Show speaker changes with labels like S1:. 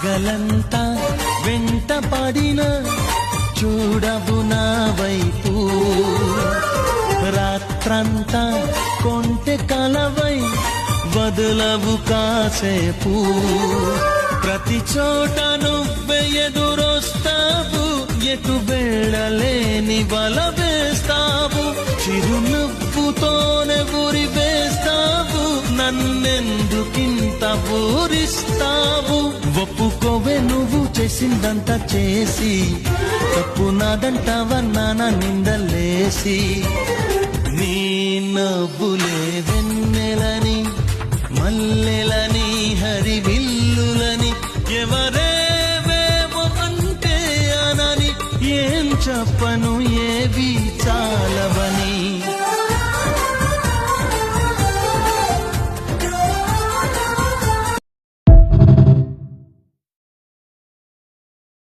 S1: పగలంతా వెంట పడిన చూడవు నా వైపు, రాత్రంతా కొంటె కలవై వదలవు కాసేపు. ప్రతి చోట నువ్వే ఎదురొస్తావు, ఎటు వెళ్ళలేని వల వేస్తావు. చిరునవ్వుతోనే ఊరి వేస్తావు, నన్నెందుకింత ఊరిస్తావు. ఒప్పుకోవే నువ్వు చేసిందంతా చేసి, తప్పు నాదంటావన్నా నా నిందలేసి. నీ నవ్వులే వెన్నెలని మల్లెలని